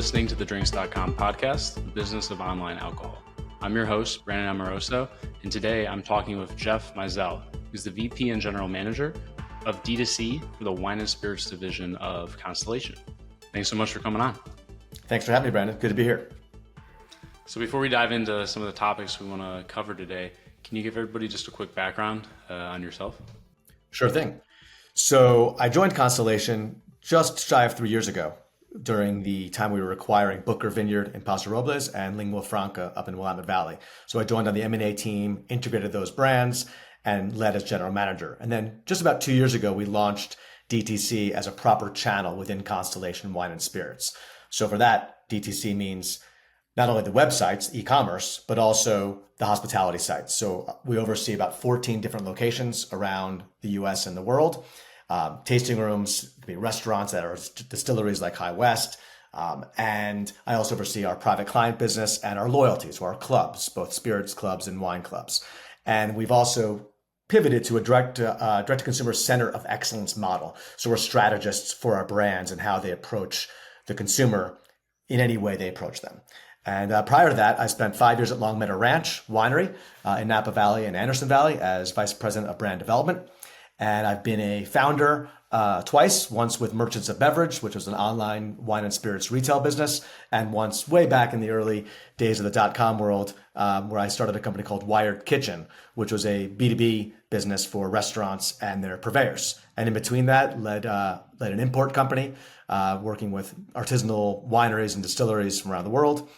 listening to the Drinks.com podcast, The Business of Online Alcohol. I'm your host, Brandon Amoroso, and today I'm talking with Jeff Meisel, who's the VP and General Manager of D2C for the Wine and Spirits division of Constellation. Thanks so much for coming on. Thanks for having me, Brandon. Good to be here. So before we dive into some of the topics we want to cover today, can you give everybody just a quick background on yourself? Sure thing. So I joined Constellation just shy of 3 years ago during the time we were acquiring Booker Vineyard in Paso Robles and Lingua Franca up in Willamette Valley. So I joined on the M&A team, integrated those brands, and led as general manager. And then just about 2 years ago, we launched DTC as a proper channel within Constellation Wine and Spirits. So for that, DTC means not only the websites, e-commerce, but also the hospitality sites. So we oversee about 14 different locations around the US and the world. Tasting rooms, restaurants that are distilleries like High West. And I also oversee our private client business and our loyalties, so our clubs, both spirits clubs and wine clubs. And we've also pivoted to a direct-to-consumer center of excellence model. So we're strategists for our brands and how they approach the consumer in any way they approach them. And prior to that, I spent 5 years at Long Meadow Ranch Winery in Napa Valley and Anderson Valley as Vice President of Brand Development. And I've been a founder twice, once with Merchants of Beverage, which was an online wine and spirits retail business, and once way back in the early days of the .com world, where I started a company called Wired Kitchen, which was a B2B business for restaurants and their purveyors. And in between that, led an import company working with artisanal wineries and distilleries from around the world.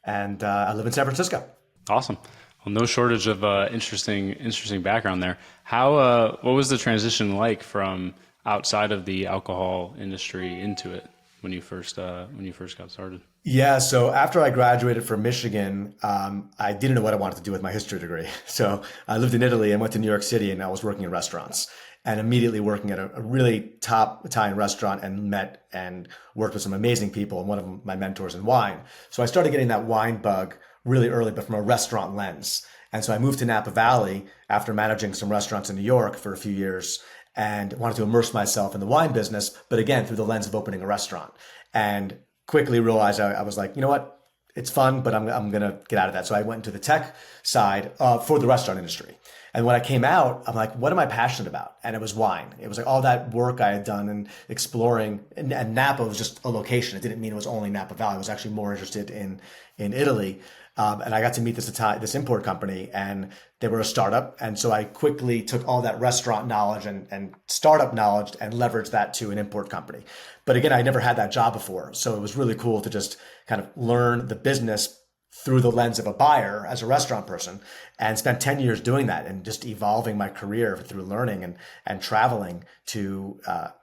And I live in San Francisco. Awesome. Well, no shortage of interesting background there. What was the transition like from outside of the alcohol industry into it when you first got started? Yeah, so after I graduated from Michigan, I didn't know what I wanted to do with my history degree. So I lived in Italy and went to New York City, and I was working in restaurants and immediately working at a really top Italian restaurant and met and worked with some amazing people, and one of them, my mentors in wine. So I started getting that wine bug really early, but from a restaurant lens. And so I moved to Napa Valley after managing some restaurants in New York for a few years and wanted to immerse myself in the wine business, but again, through the lens of opening a restaurant. And quickly realized I was like, you know what? It's fun, but I'm going to get out of that. So I went into the tech side for the restaurant industry. And when I came out, I'm like, what am I passionate about? And it was wine. It was like all that work I had done and exploring. And Napa was just a location. It didn't mean it was only Napa Valley. I was actually more interested in Italy. And I got to meet this import company, and they were a startup. And so I quickly took all that restaurant knowledge and startup knowledge and leveraged that to an import company. But again, I never had that job before. So it was really cool to just kind of learn the business through the lens of a buyer as a restaurant person, and spent 10 years doing that and just evolving my career through learning and traveling to,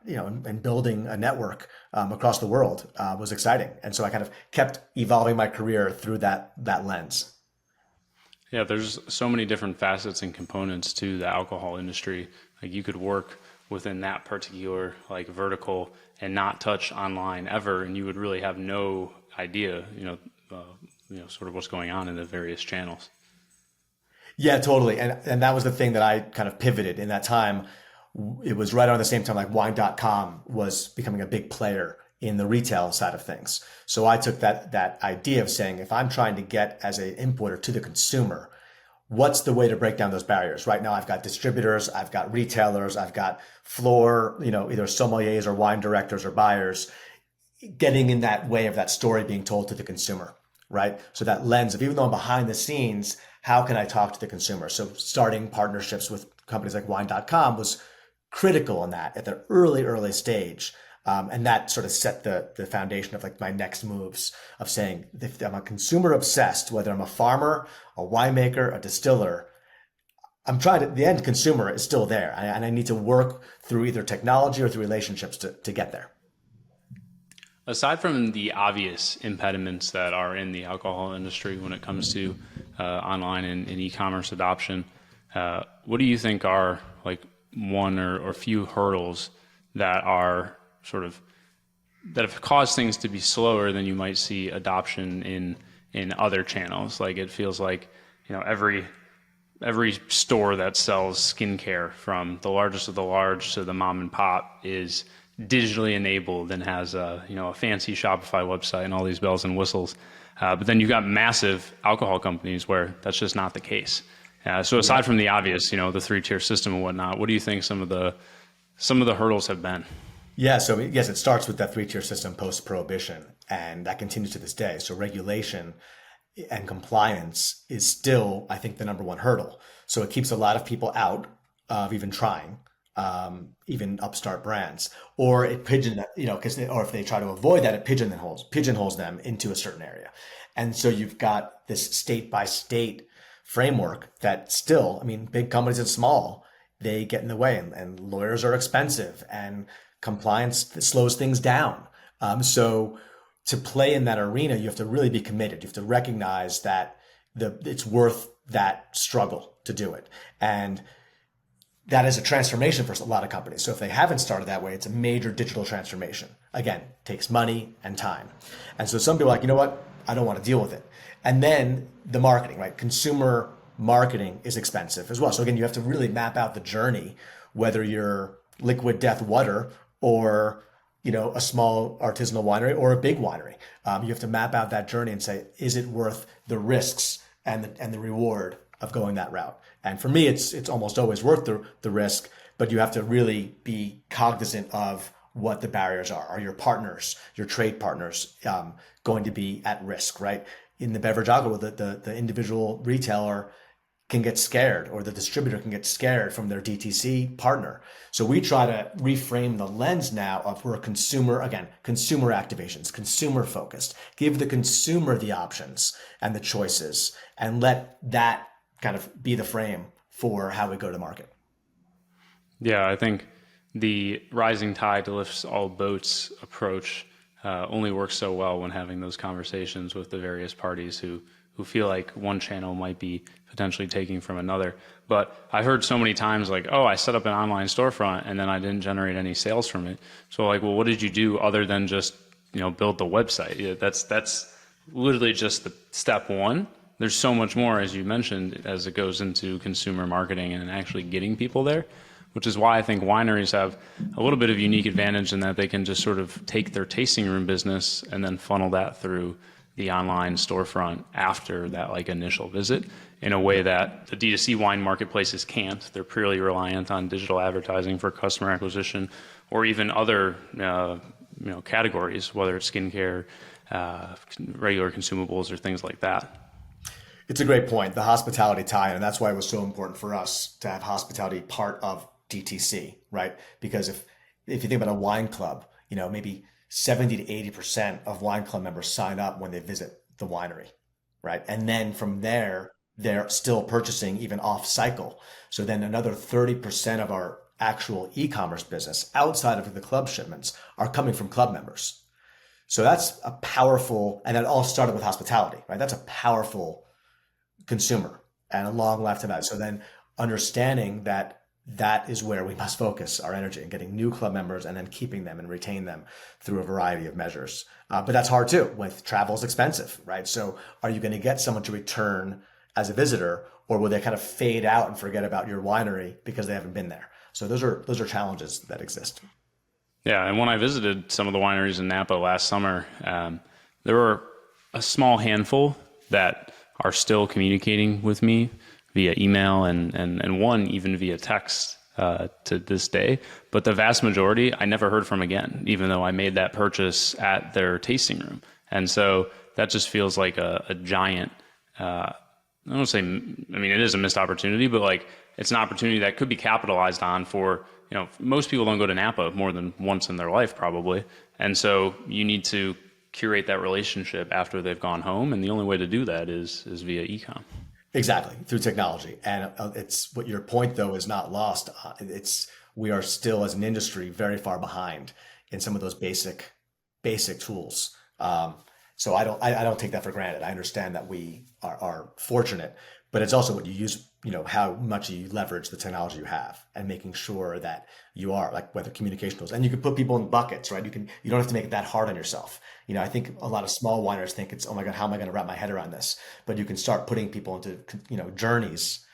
and building a network across the world was exciting. And so I kind of kept evolving my career through that lens. Yeah, there's so many different facets and components to the alcohol industry. Like you could work within that particular vertical and not touch online ever, and you would really have no idea, sort of what's going on in the various channels. Yeah, totally. And that was the thing that I kind of pivoted in that time. It was right around the same time like wine.com was becoming a big player in the retail side of things. So I took that idea of saying, if I'm trying to get as an importer to the consumer, what's the way to break down those barriers? Right now, I've got distributors, I've got retailers, I've got floor, either sommeliers or wine directors or buyers, getting in that way of that story being told to the consumer. Right? So that lens of, even though I'm behind the scenes, how can I talk to the consumer? So starting partnerships with companies like wine.com was critical in that at the early stage. And that sort of set the foundation of my next moves of saying, if I'm a consumer obsessed, whether I'm a farmer, a winemaker, a distiller, the end consumer is still there. And I need to work through either technology or through relationships to get there. Aside from the obvious impediments that are in the alcohol industry when it comes to online and e-commerce adoption, what do you think are one or few hurdles that are that have caused things to be slower than you might see adoption in other channels? Like it feels like every store that sells skincare, from the largest of the large to the mom and pop, is digitally enabled and has a, a fancy Shopify website and all these bells and whistles. But then you've got massive alcohol companies where that's just not the case. So aside from the obvious, the 3-tier system and whatnot, what do you think some of the hurdles have been? Yeah, so yes, it starts with that 3-tier system post-prohibition, and that continues to this day. So regulation and compliance is still, I think, the number one hurdle. So it keeps a lot of people out of even trying, even upstart brands, or it or if they try to avoid that, it pigeonholes them into a certain area. And so you've got this state by state framework that still, I mean, big companies and small, they get in the way, and lawyers are expensive, and compliance slows things down. So to play in that arena, you have to really be committed. You have to recognize that it's worth that struggle to do it. And that is a transformation for a lot of companies. So if they haven't started that way, it's a major digital transformation. Again, takes money and time. And so some people are like, you know what? I don't want to deal with it. And then the marketing, right? Consumer marketing is expensive as well. So again, you have to really map out the journey, whether you're Liquid Death Water or a small artisanal winery or a big winery. You have to map out that journey and say, is it worth the risks and the reward of going that route? And for me, it's almost always worth the risk, but you have to really be cognizant of what the barriers are. Are your partners, your trade partners, going to be at risk, right? In the beverage alcohol, the individual retailer can get scared, or the distributor can get scared from their DTC partner. So we try to reframe the lens now of we're consumer activations, consumer focused, give the consumer the options and the choices, and let that kind of be the frame for how we go to market. Yeah, I think the rising tide lifts all boats approach only works so well when having those conversations with the various parties who feel like one channel might be potentially taking from another. But I've heard so many times like, oh, I set up an online storefront and then I didn't generate any sales from it. So like, well, what did you do other than just, build the website? Yeah, that's literally just the step one. There's so much more, as you mentioned, as it goes into consumer marketing and actually getting people there, which is why I think wineries have a little bit of unique advantage in that they can just sort of take their tasting room business and then funnel that through the online storefront after that like initial visit in a way that the D2C wine marketplaces can't. They're purely reliant on digital advertising for customer acquisition or even other categories, whether it's skincare, regular consumables or things like that. It's a great point, the hospitality tie-in, and that's why it was so important for us to have hospitality part of DTC, right? Because if you think about a wine club, maybe 70 to 80% of wine club members sign up when they visit the winery, right? And then from there, they're still purchasing even off cycle. So then another 30% of our actual e-commerce business outside of the club shipments are coming from club members. So that's a powerful, and it all started with hospitality, right? That's a powerful consumer and a long life to that. So then understanding that is where we must focus our energy and getting new club members and then keeping them and retain them through a variety of measures. But that's hard too. With travel is expensive, right? So are you going to get someone to return as a visitor, or will they kind of fade out and forget about your winery because they haven't been there? So those are challenges that exist. Yeah, and when I visited some of the wineries in Napa last summer, there were a small handful that are still communicating with me via email and one even via text to this day. But the vast majority I never heard from again, even though I made that purchase at their tasting room. And so that just feels like a giant, I don't say, I mean, it is a missed opportunity, but like it's an opportunity that could be capitalized on for, most people don't go to Napa more than once in their life probably. And so you need to curate that relationship after they've gone home. And the only way to do that is via e-com. Exactly, through technology. And it's what your point though is not lost. We are still as an industry very far behind in some of those basic tools. So I don't take that for granted. I understand that we are fortunate, but it's also what you use, how much you leverage the technology you have and making sure that you are like whether communication tools, and you can put people in buckets, right? You don't have to make it that hard on yourself. I think a lot of small wineries think it's, oh my God, how am I going to wrap my head around this? But you can start putting people into, journeys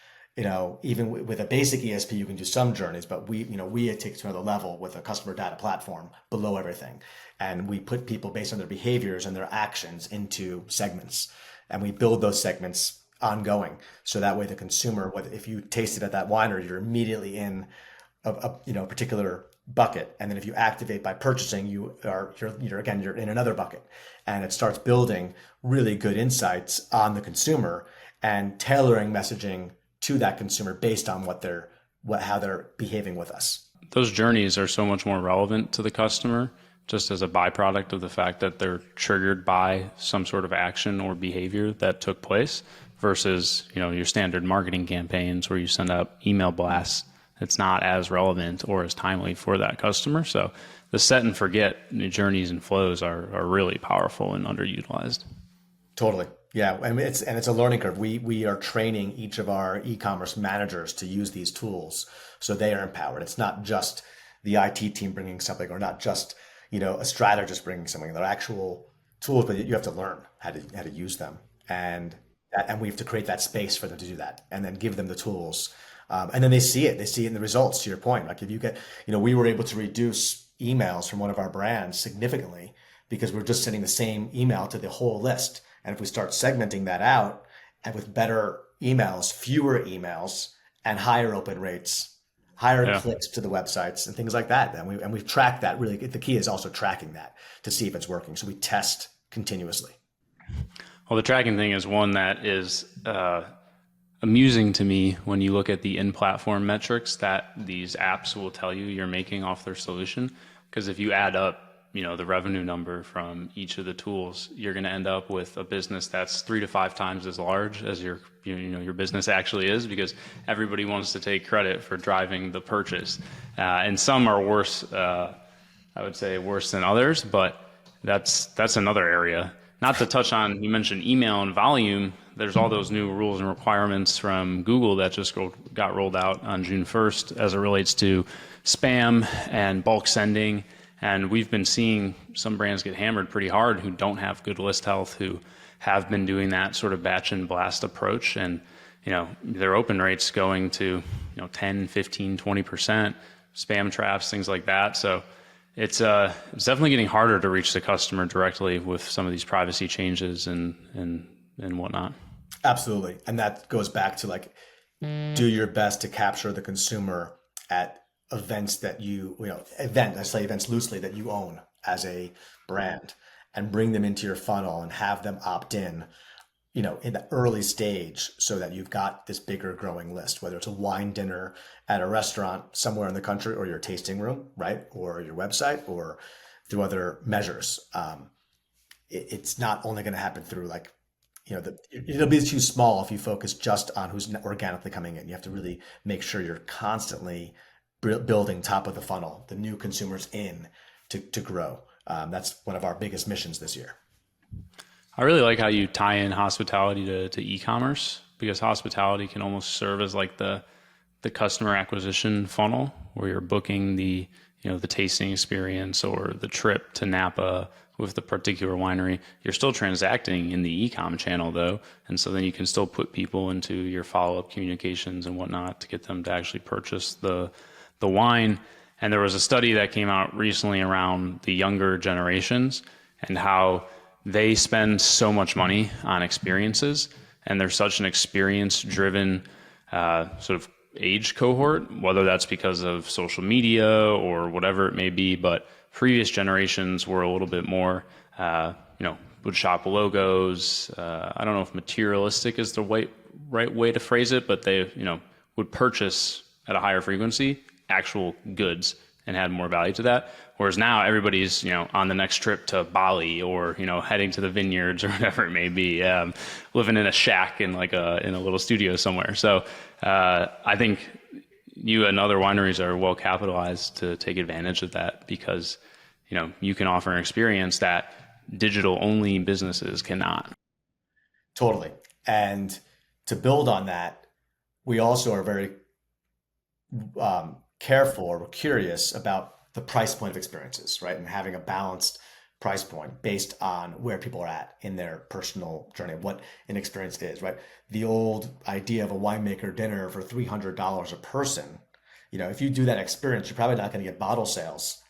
even with a basic ESP, you can do some journeys, but we take it to another level with a customer data platform below everything. And we put people based on their behaviors and their actions into segments. And we build those segments ongoing. So that way the consumer, whether if you tasted at that winery, you're immediately in a particular bucket. And then if you activate by purchasing, you're in another bucket. And it starts building really good insights on the consumer and tailoring messaging to that consumer based on how they're behaving with us. Those journeys are so much more relevant to the customer just as a byproduct of the fact that they're triggered by some sort of action or behavior that took place versus, your standard marketing campaigns where you send out email blasts. It's not as relevant or as timely for that customer. So the set and forget journeys and flows are really powerful and underutilized. Totally. Yeah. And it's a learning curve. We are training each of our e-commerce managers to use these tools so they are empowered. It's not just the IT team bringing something, or not just, a strategist bringing something. They're actual tools, but you have to learn how to use them. And we have to create that space for them to do that, and then give them the tools. And then they see it in the results, to your point. Like if you get, we were able to reduce emails from one of our brands significantly because we're just sending the same email to the whole list. And if we start segmenting that out, and with better emails, fewer emails, and higher open rates, higher clicks to the websites and things like that, and we've tracked that. Really, the key is also tracking that to see if it's working. So we test continuously. Well, the tracking thing is one that is amusing to me when you look at the in-platform metrics that these apps will tell you you're making off their solution. Because if you add up, the revenue number from each of the tools, you're going to end up with a business that's 3 to 5 times as large as your business actually is, because everybody wants to take credit for driving the purchase. And some are worse, I would say worse than others, but that's another area. Not to touch on, you mentioned email and volume. There's all those new rules and requirements from Google that just got rolled out on June 1st as it relates to spam and bulk sending. And we've been seeing some brands get hammered pretty hard who don't have good list health, who have been doing that sort of batch and blast approach. And, their open rates going to, 10, 15, 20%, spam traps, things like that. So it's definitely getting harder to reach the customer directly with some of these privacy changes and whatnot. Absolutely. And that goes back to do your best to capture the consumer at events that I say events loosely, that you own as a brand, and bring them into your funnel and have them opt in, in the early stage, so that you've got this bigger growing list, whether it's a wine dinner at a restaurant somewhere in the country, or your tasting room, right? Or your website, or through other measures. It's not only going to happen through it'll be too small if you focus just on who's organically coming in. You have to really make sure you're constantly building top of the funnel, the new consumers in to grow. That's one of our biggest missions this year. I really like how you tie in hospitality to e-commerce, because hospitality can almost serve as like the customer acquisition funnel, where you're booking the tasting experience or the trip to Napa with the particular winery. You're still transacting in the e-com channel though. And so then you can still put people into your follow-up communications and whatnot to get them to actually purchase the wine. And there was a study that came out recently around the younger generations and how they spend so much money on experiences, and they're such an experience-driven sort of age cohort, whether that's because of social media or whatever it may be. But previous generations were a little bit more, would shop logos. I don't know if materialistic is the right way to phrase it, but they, would purchase at a higher frequency actual goods and had more value to that. Whereas now everybody's, on the next trip to Bali, or, heading to the vineyards or whatever it may be, living in a shack in in a little studio somewhere. So I think you and other wineries are well capitalized to take advantage of that, because, you can offer an experience that digital only businesses cannot. Totally. And to build on that, we also are very careful, or curious about the price point of experiences, right? And having a balanced price point based on where people are at in their personal journey, what an experience is, right? The old idea of a winemaker dinner for $300 a person, if you do that experience, you're probably not going to get bottle sales,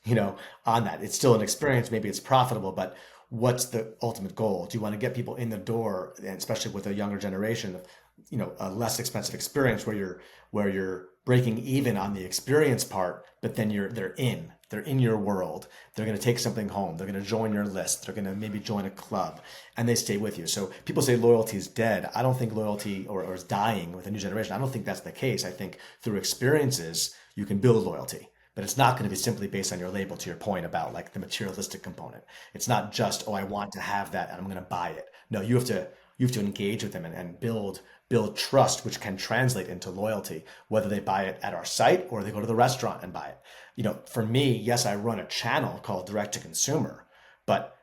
on that. It's still an experience. Maybe it's profitable, but what's the ultimate goal? Do you want to get people in the door, and especially with a younger generation, a less expensive experience where you're breaking even on the experience part, but then they're in your world. They're going to take something home. They're going to join your list. They're going to maybe join a club, and they stay with you. So people say loyalty is dead. I don't think loyalty or is dying with a new generation. I don't think that's the case. I think through experiences, you can build loyalty, but it's not going to be simply based on your label, to your point about like the materialistic component. It's not just, oh, I want to have that and I'm going to buy it. No, you have to engage with them and build trust, which can translate into loyalty, whether they buy it at our site or they go to the restaurant and buy it. For me, yes, I run a channel called direct to consumer, but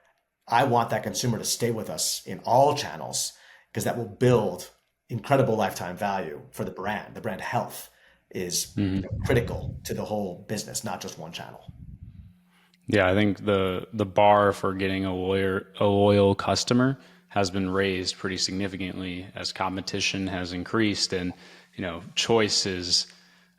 I want that consumer to stay with us in all channels because that will build incredible lifetime value for the brand. The brand health is critical to the whole business, not just one channel. Yeah, I think the bar for getting a loyal customer has been raised pretty significantly as competition has increased, and choice is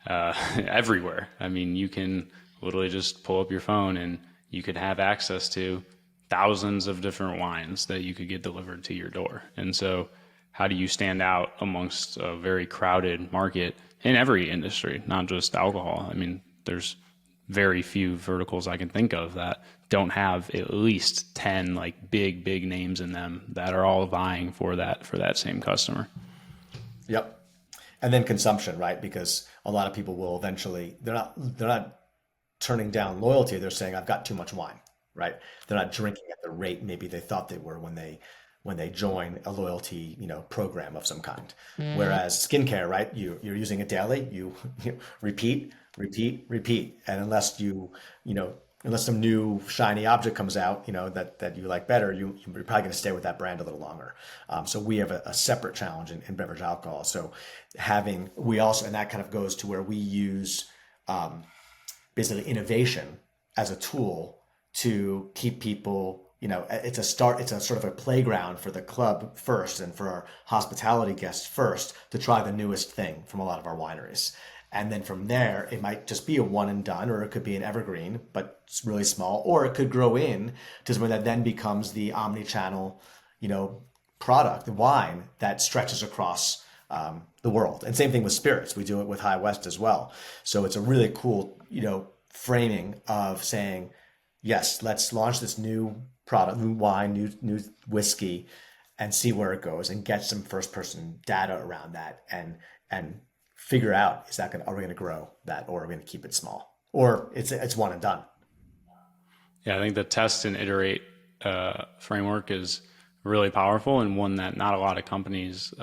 everywhere. I mean, you can literally just pull up your phone and you could have access to thousands of different wines that you could get delivered to your door. And so how do you stand out amongst a very crowded market in every industry, not just alcohol? I mean, there's very few verticals I can think of that don't have at least 10 like big names in them that are all vying for that same customer. Yep. And then consumption, right? Because a lot of people will eventually, they're not turning down loyalty. They're saying, I've got too much wine, right? They're not drinking at the rate maybe they thought they were when they join a loyalty, program of some kind. Whereas skincare, right? You're using it daily, you repeat. And unless some new shiny object comes out, that you like better, you're probably going to stay with that brand a little longer. So we have a separate challenge in beverage alcohol. So and that kind of goes to where we use basically innovation as a tool to keep people, it's a sort of a playground for the club first and for our hospitality guests first to try the newest thing from a lot of our wineries. And then from there, it might just be a one and done, or it could be an evergreen, but it's really small, or it could grow in to something that then becomes the omni-channel, product, the wine that stretches across the world. And same thing with spirits. We do it with High West as well. So it's a really cool, framing of saying, yes, let's launch this new product, new wine, new whiskey, and see where it goes and get some first person data around that and figure out, are we going to grow that, or are we going to keep it small, or it's one and done? Yeah, I think the test and iterate framework is really powerful, and one that not a lot of companies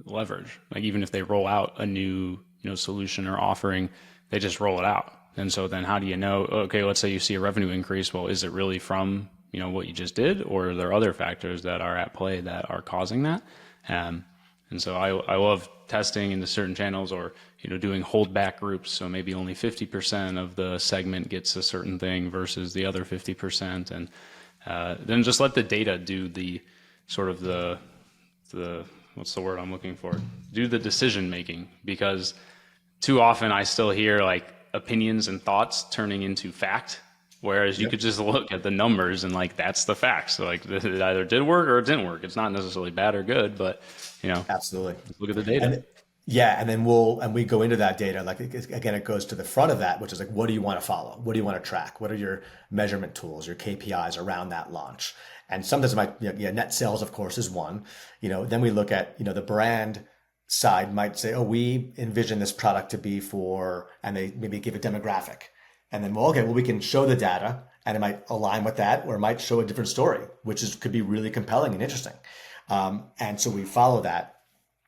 leverage. Like even if they roll out a new solution or offering, they just roll it out. And so then how do you know, okay, let's say you see a revenue increase. Well, is it really from what you just did, or are there other factors that are at play that are causing that? And so I love testing into certain channels, or doing holdback groups. So maybe only 50% of the segment gets a certain thing versus the other 50%, and then just let the data do the sort of the what's the word I'm looking for? Do the decision making, because too often I still hear like opinions and thoughts turning into fact. Whereas you could just look at the numbers and like, that's the facts. So like it either did work or it didn't work. It's not necessarily bad or good, but absolutely look at the data. And then we go into that data. Like again, it goes to the front of that, which is like, what do you want to follow? What do you want to track? What are your measurement tools, your KPIs around that launch? And sometimes net sales, of course, is one. Then we look at the brand side might say, oh, we envision this product to be for, and they maybe give a demographic. And then, we can show the data and it might align with that, or it might show a different story, which could be really compelling and interesting. And so we follow that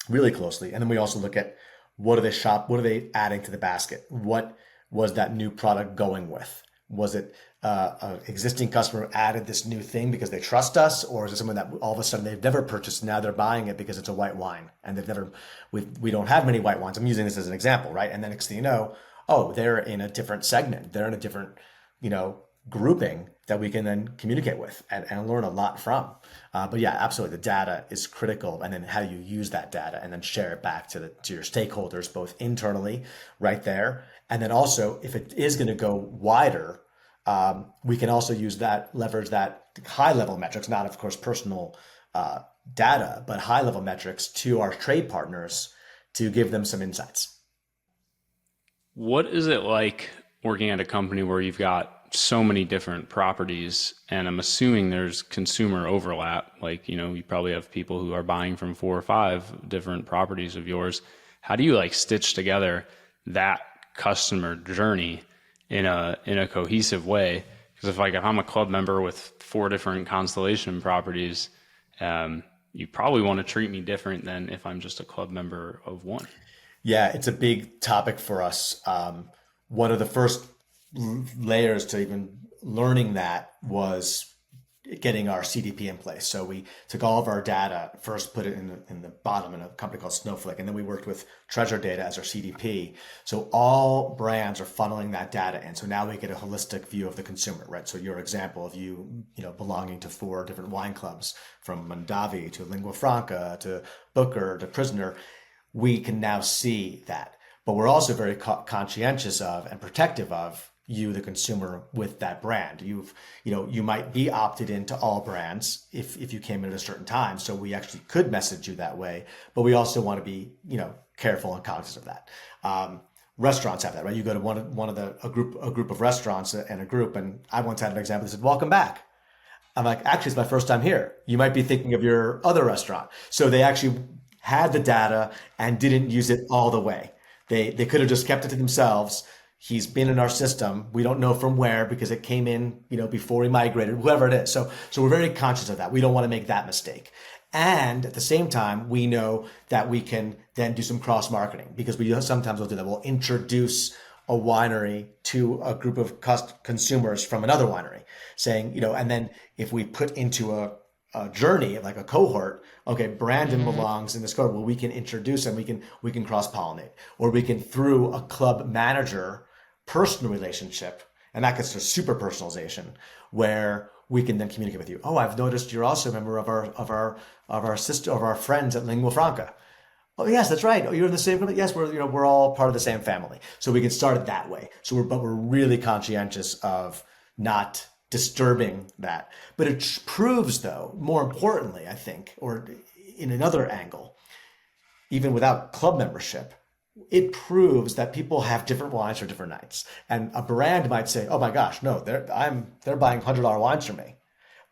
really closely. And then we also look at what are they adding to the basket? What was that new product going with? Was it an existing customer added this new thing because they trust us, or is it someone that all of a sudden they've never purchased, now they're buying it because it's a white wine and we don't have many white wines. I'm using this as an example, right? And then next thing you know, oh, they're in a different segment. They're in a different, grouping that we can then communicate with and learn a lot from. But yeah, absolutely, the data is critical, and then how you use that data and then share it back to your stakeholders, both internally, right there, and then also if it is going to go wider, we can also leverage that high level metrics, not of course personal data, but high level metrics to our trade partners to give them some insights. What is it like working at a company where you've got so many different properties, and I'm assuming there's consumer overlap? Like, you probably have people who are buying from 4 or 5 different properties of yours. How do you like stitch together that customer journey in a cohesive way? Because if I'm a club member with 4 different Constellation properties, you probably want to treat me different than if I'm just a club member of one. Yeah, it's a big topic for us. One of the first layers to even learning that was getting our CDP in place. So we took all of our data, first put it in the bottom in a company called Snowflake, and then we worked with Treasure Data as our CDP. So all brands are funneling that data in. So now we get a holistic view of the consumer, right? So your example of belonging to 4 different wine clubs, from Mondavi to Lingua Franca to Booker to Prisoner, we can now see that. But we're also very conscientious of and protective of you, the consumer, with that brand. You might be opted into all brands if you came in at a certain time. So we actually could message you that way, but we also want to be, careful and cognizant of that. Restaurants have that, right? You go to a group of restaurants and I once had an example that said, "Welcome back." I'm like, "Actually, it's my first time here. You might be thinking of your other restaurant." So they actually had the data and didn't use it all the way. They could have just kept it to themselves. He's been in our system. We don't know from where, because it came in, before he migrated, whoever it is. So we're very conscious of that. We don't want to make that mistake. And at the same time, we know that we can then do some cross marketing, because we sometimes will do that. We'll introduce a winery to a group of consumers from another winery, saying, and then if we put into a journey, like a cohort, okay, Brandon belongs in this cohort. Well, we can introduce him. We can cross pollinate, or we can, through a club manager personal relationship, and that gets to super personalization, where we can then communicate with you. "Oh, I've noticed you're also a member of our friends at Lingua Franca." "Oh, yes, that's right. Oh, you're in the same company." "Yes, we're all part of the same family." So we can start it that way. But we're really conscientious of not disturbing that. But it proves, though, more importantly, I think, or in another angle, even without club membership, it proves that people have different wines for different nights. And a brand might say, "Oh my gosh, no, they're buying $100 wines from me."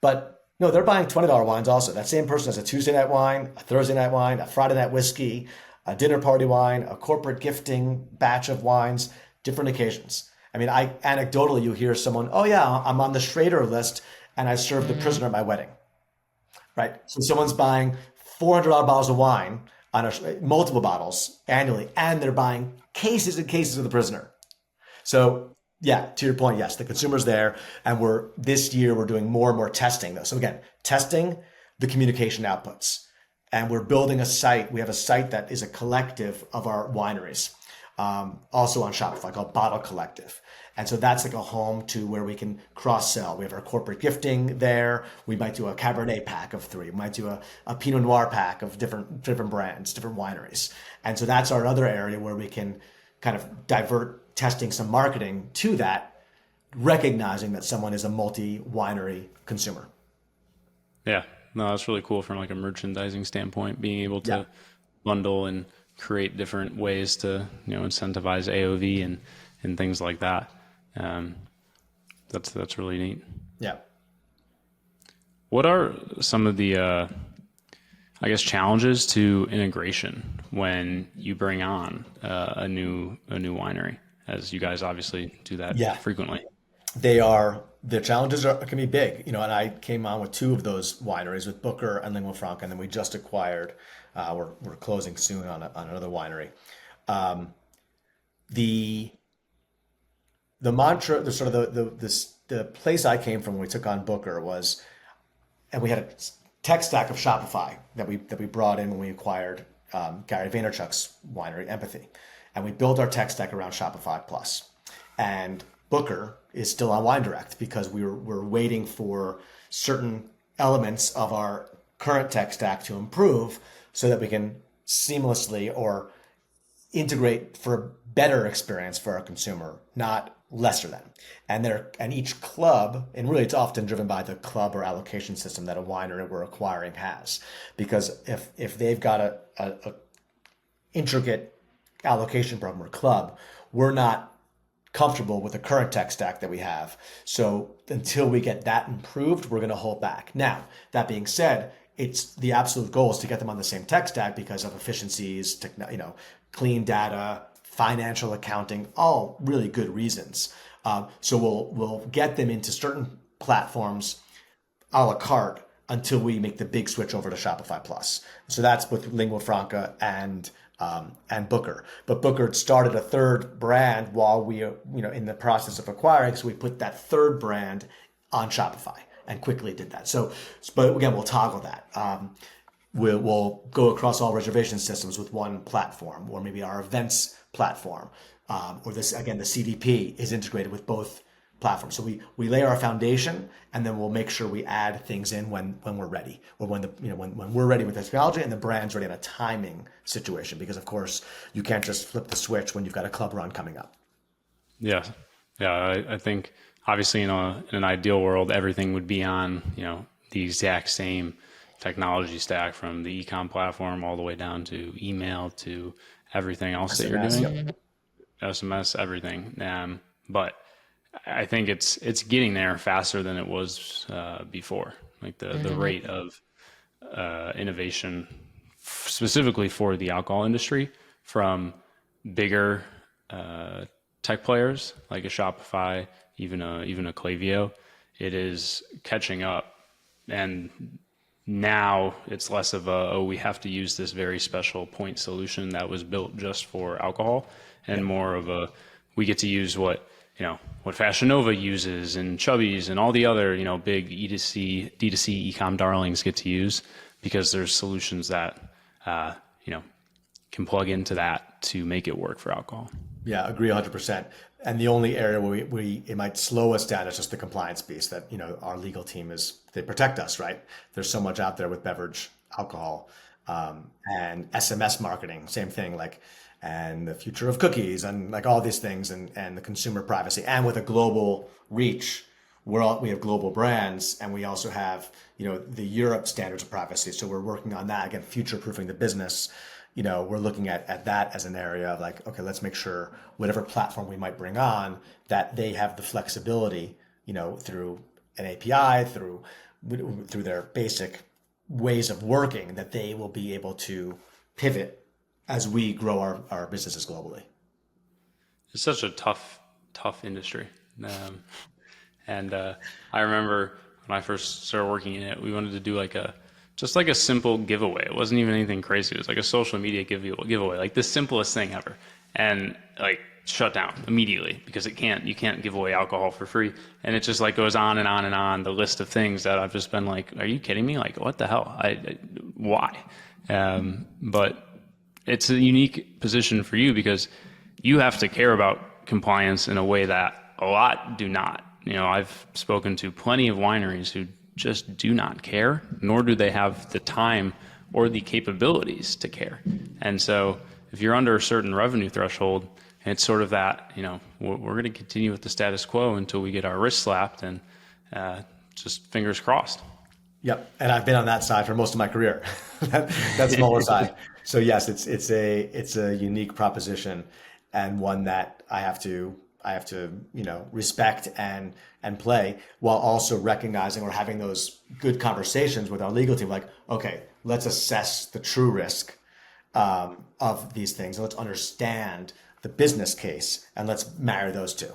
But no, they're buying $20 wines also. That same person has a Tuesday night wine, a Thursday night wine, a Friday night whiskey, a dinner party wine, a corporate gifting batch of wines, different occasions. I mean, anecdotally, you hear someone, "Oh yeah, I'm on the Schrader list and I served the prisoner at my wedding," right? So someone's buying $400 bottles of wine on multiple bottles annually, and they're buying cases and cases of the prisoner. So yeah, to your point, yes, the consumer's there, and this year we're doing more and more testing though. So again, testing the communication outputs, and we're building a site. We have a site that is a collective of our wineries, also on Shopify, called Bottle Collective. And so that's like a home to where we can cross sell. We have our corporate gifting there. We might do a Cabernet pack of 3. We might do a Pinot Noir pack of different brands, different wineries. And so that's our other area where we can kind of divert testing some marketing to that, recognizing that someone is a multi-winery consumer. Yeah, no, that's really cool from like a merchandising standpoint, being able Yeah. to bundle and create different ways to, incentivize AOV and things like that. Um, that's really neat. Yeah. What are some of the, challenges to integration when you bring on a new winery, as you guys obviously do that Yeah. frequently? The challenges can be big, and I came on with 2 of those wineries, with Booker and Lingua Franca, and then we just acquired, we're closing soon on another winery. The the mantra, the sort of the place I came from when we took on Booker was, and we had a tech stack of Shopify that we brought in when we acquired Gary Vaynerchuk's winery, Empathy, and we built our tech stack around Shopify Plus. And Booker is still on WineDirect because we're waiting for certain elements of our current tech stack to improve so that we can seamlessly or integrate for a better experience for our consumer, not lesser than. And each club, and really it's often driven by the club or allocation system that a winery we're acquiring has. Because if they've got a intricate allocation program or club, we're not comfortable with the current tech stack that we have. So until we get that improved, we're going to hold back. Now, that being said, it's the absolute goal is to get them on the same tech stack because of efficiencies, clean data, financial accounting, all really good reasons. So we'll get them into certain platforms a la carte until we make the big switch over to Shopify Plus. So that's with Lingua Franca and Booker. But Booker started a third brand while we in the process of acquiring. So we put that third brand on Shopify and quickly did that. But again, we'll toggle that. We'll go across all reservation systems with one platform, or maybe our events platform, or the CDP is integrated with both platforms. So we lay our foundation, and then we'll make sure we add things in when we're ready, or when we're ready with the technology and the brand's ready in a timing situation. Because of course you can't just flip the switch when you've got a club run coming up. Yeah, I think obviously in an ideal world, everything would be on the exact same technology stack from the e-com platform all the way down to email to everything else that you're doing, Yep. SMS, everything. But I think it's getting there faster than it was before. Like the rate of innovation, specifically for the alcohol industry, from bigger tech players like a Shopify, even a Klaviyo, it is catching up. And now it's less of we have to use this very special point solution that was built just for alcohol, and more of we get to use what Fashion Nova uses and Chubby's and all the other, big D2C e-com darlings get to use, because there's solutions that, can plug into that to make it work for alcohol. Yeah, agree 100%. And the only area where it might slow us down is just the compliance piece that, our legal team they protect us, right? There's so much out there with beverage alcohol, and SMS marketing, same thing, and the future of cookies and all these things, and the consumer privacy. And with a global reach, we have global brands, and we also have, the Europe standards of privacy. So we're working on that, again, future-proofing the business. We're looking at that as an area of okay, let's make sure whatever platform we might bring on, that they have the flexibility, through an API, through their basic ways of working, that they will be able to pivot as we grow our businesses globally. It's such a tough industry. And I remember when I first started working in it, we wanted to do just a simple giveaway. It wasn't even anything crazy. It was like a social media giveaway, like the simplest thing ever. And shut down immediately, because you can't give away alcohol for free. And it just goes on and on and on, the list of things that I've just been are you kidding me? What the hell? Why? But it's a unique position for you, because you have to care about compliance in a way that a lot do not. I've spoken to plenty of wineries who just do not care, nor do they have the time or the capabilities to care. And so if you're under a certain revenue threshold, it's sort of that, we're going to continue with the status quo until we get our wrist slapped, and just fingers crossed. Yep. And I've been on that side for most of my career, that smaller side. So yes, it's a unique proposition, and one that I have to respect and play, while also recognizing or having those good conversations with our legal team. Okay, let's assess the true risk of these things, and let's understand the business case, and let's marry those two.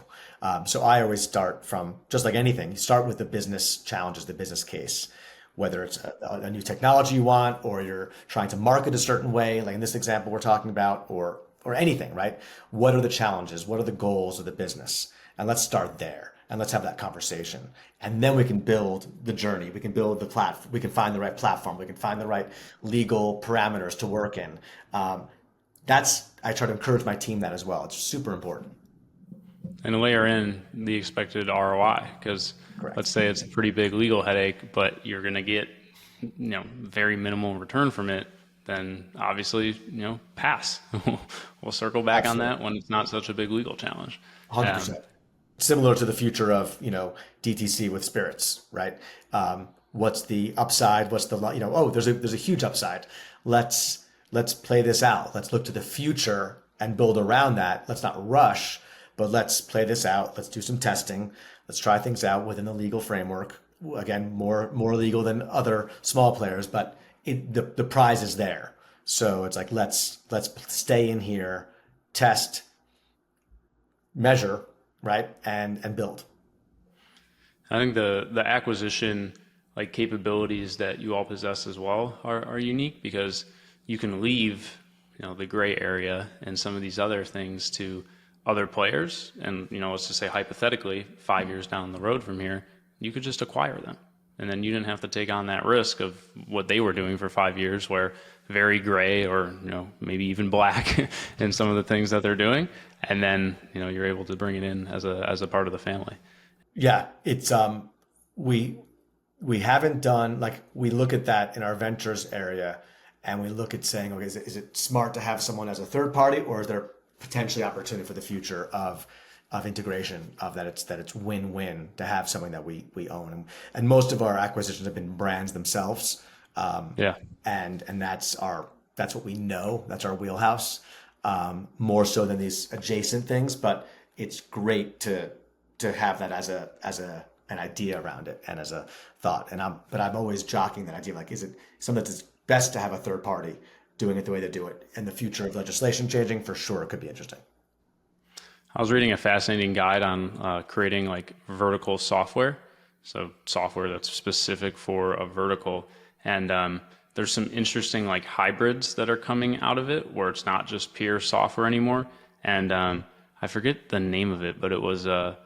So I always start from, just like anything, you start with the business challenges, the business case, whether it's a new technology you want, or you're trying to market a certain way, like in this example we're talking about, or anything, right? What are the challenges? What are the goals of the business? And let's start there, and let's have that conversation. And then we can build the journey. We can build the platform. We can find the right platform. We can find the right legal parameters to work in. I try to encourage my team that as well. It's super important. And layer in the expected ROI, because let's Correct. say it's a pretty big legal headache, but you're going to get, very minimal return from it. Then obviously, pass. We'll circle back on Absolutely. that when it's not such a big legal challenge. Um, 100%. Similar to the future of, DTC with spirits, right? What's the upside? What's the, oh, there's a huge upside. Let's play this out. Let's look to the future and build around that. Let's not rush, but let's play this out. Let's do some testing. Let's try things out within the legal framework. Again, more legal than other small players, but the prize is there. So it's like let's stay in here, test, measure, right, and build. I think the acquisition like capabilities that you all possess as well are unique because you can leave the gray area and some of these other things to other players, and let's just say hypothetically 5 years down the road from here you could just acquire them, and then you didn't have to take on that risk of what they were doing for 5 years, where very gray or maybe even black in some of the things that they're doing, and then you're able to bring it in as a part of the family. Yeah, it's we haven't done, like, we look at that in our ventures area and we look at saying, okay, is it smart to have someone as a third party, or is there potentially opportunity for the future of integration, of that it's win-win to have something that we own, and most of our acquisitions have been brands themselves, Yeah. and that's what we know, that's our wheelhouse, more so than these adjacent things, but it's great to have that as an idea around it and as a thought. But I'm always jockeying that idea, like, is it something that's best to have a third party doing it the way they do it? In the future of legislation changing, for sure, it could be interesting. I was reading a fascinating guide on creating like vertical software, so software that's specific for a vertical, and there's some interesting like hybrids that are coming out of it where it's not just pure software anymore. And I forget the name of it, but it was a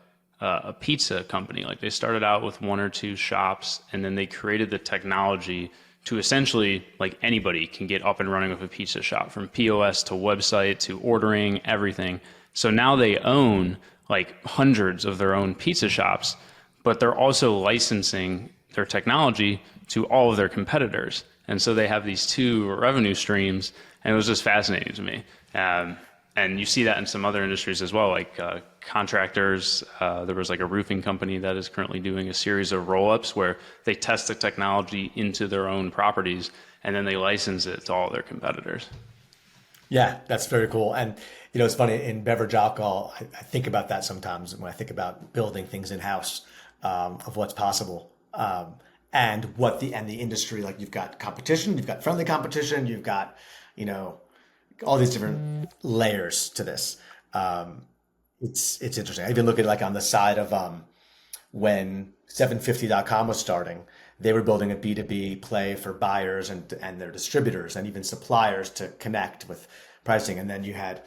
pizza company. Like they started out with one or two shops, and then they created the technology to essentially, like, anybody can get up and running with a pizza shop, from POS to website to ordering, everything. So now they own like hundreds of their own pizza shops, but they're also licensing their technology to all of their competitors. And so they have these two revenue streams, and it was just fascinating to me. And you see that in some other industries as well, like contractors. There was like a roofing company that is currently doing a series of roll-ups where they test the technology into their own properties, and then they license it to all their competitors. Yeah, that's very cool. And it's funny, in beverage alcohol, I think about that sometimes when I think about building things in house, of what's possible, and the industry. Like, you've got competition, you've got friendly competition, you've got all these different layers to this. It's interesting. I even look at, like, on the side of when 750.com was starting, they were building a B2B play for buyers and their distributors and even suppliers to connect with pricing. And then you had,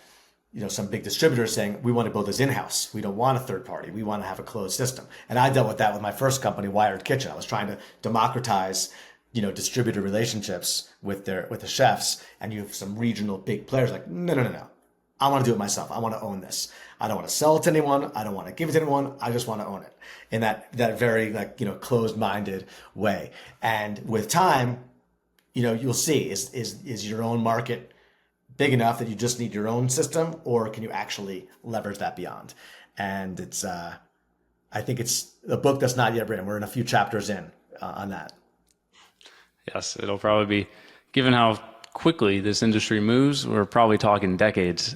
some big distributors saying, we want to build this in-house. We don't want a third party. We want to have a closed system. And I dealt with that with my first company, Wired Kitchen. I was trying to democratize, distributor relationships with the chefs. And you have some regional big players like, no, no, no, no. I want to do it myself. I want to own this. I don't want to sell it to anyone. I don't want to give it to anyone. I just want to own it in that very, like, closed-minded way. And with time, you'll see, is your own market big enough that you just need your own system, or can you actually leverage that beyond? And it's, I think it's a book that's not yet written. We're in a few chapters in on that. Yes, it'll probably be, given how quickly this industry moves, we're probably talking decades,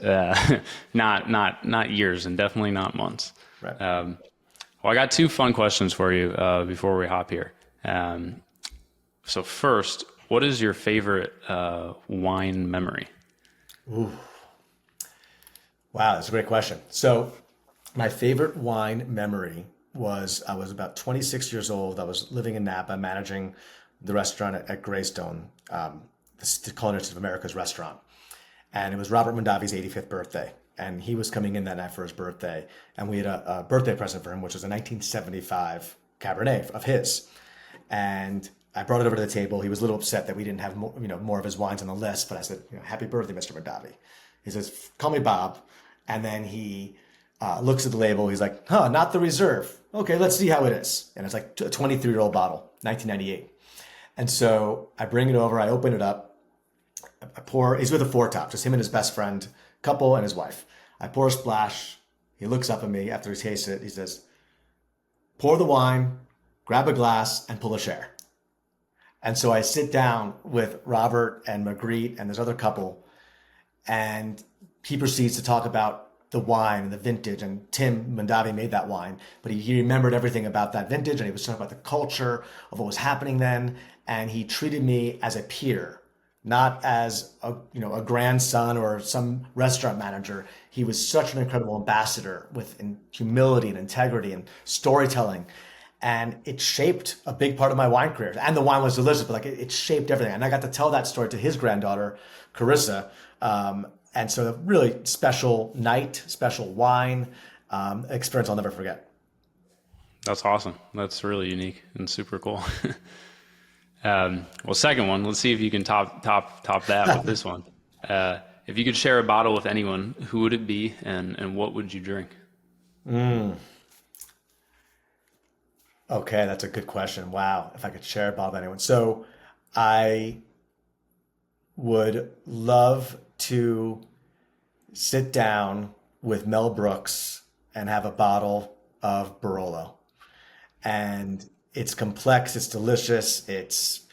not years, and definitely not months. Right. Well, I got two fun questions for you before we hop here. So first, what is your favorite wine memory? Ooh. Wow, that's a great question. So my favorite wine memory was, I was about 26 years old. I was living in Napa, managing the restaurant at Greystone, the Culinary Institute of America's restaurant. And it was Robert Mondavi's 85th birthday. And he was coming in that night for his birthday. And we had a birthday present for him, which was a 1975 Cabernet of his. And I brought it over to the table. He was a little upset that we didn't have more of his wines on the list. But I said, happy birthday, Mr. Mondavi. He says, call me Bob. And then he looks at the label. He's like, huh, not the reserve. Okay, let's see how it is. And it's like a 23-year-old bottle, 1998. And so I bring it over, I open it up, I pour, he's with a four top, just him and his best friend, couple and his wife. I pour a splash. He looks up at me after he tastes it. He says, pour the wine, grab a glass, and pull a share. And so I sit down with Robert and Magritte and this other couple, and he proceeds to talk about the wine and the vintage. And Tim Mondavi made that wine, but he remembered everything about that vintage, and he was talking about the culture of what was happening then. And he treated me as a peer, not as a grandson or some restaurant manager. He was such an incredible ambassador with humility and integrity and storytelling. And it shaped a big part of my wine career. And the wine was delicious, but like it shaped everything. And I got to tell that story to his granddaughter, Carissa. And so a really special night, special wine, experience I'll never forget. That's awesome. That's really unique and super cool. Well, second one, let's see if you can top that with this one. If you could share a bottle with anyone, who would it be, and what would you drink? Okay, that's a good question. Wow, if I could share a bottle with anyone. So I would love to sit down with Mel Brooks and have a bottle of Barolo. And it's complex, it's delicious, it's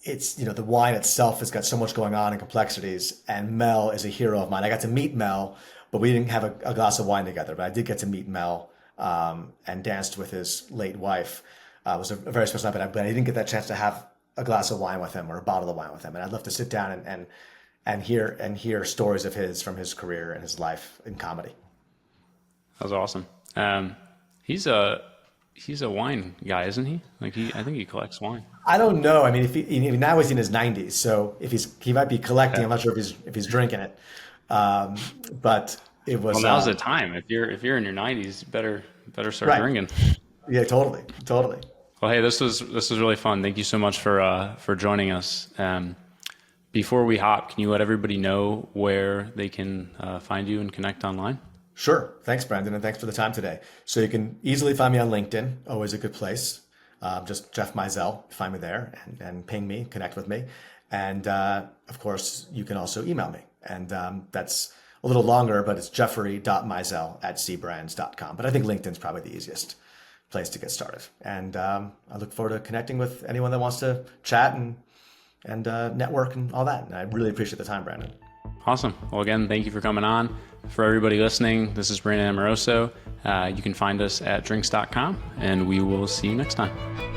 the wine itself has got so much going on and complexities, and Mel is a hero of mine. I got to meet Mel, but we didn't have a glass of wine together, but I did get to meet Mel and danced with his late wife. It was a very special night, but I didn't get that chance to have a glass of wine with him or a bottle of wine with him. And I'd love to sit down and hear stories of his from his career and his life in comedy. That was awesome. He's a wine guy, isn't he? I think he collects wine. I don't know. I mean, if now he's in his 90s, so he might be collecting. I'm not sure if he's drinking it. But it was. Well, now's the time. If you're in your 90s, better start drinking. Yeah, totally. Well, hey, this was really fun. Thank you so much for joining us. Before we hop, can you let everybody know where they can find you and connect online? Sure. Thanks, Brandon, and thanks for the time today. So you can easily find me on LinkedIn, always a good place. Just Jeff Meisel, find me there and ping me, connect with me. And of course, you can also email me. And that's a little longer, but it's jeffrey.meisel@cbrands.com. But I think LinkedIn's probably the easiest place to get started. And I look forward to connecting with anyone that wants to chat and network and all that. And I really appreciate the time, Brandon. Awesome. Well, again, thank you for coming on. For everybody listening, this is Brandon Amoroso. You can find us at drinks.com, and we will see you next time.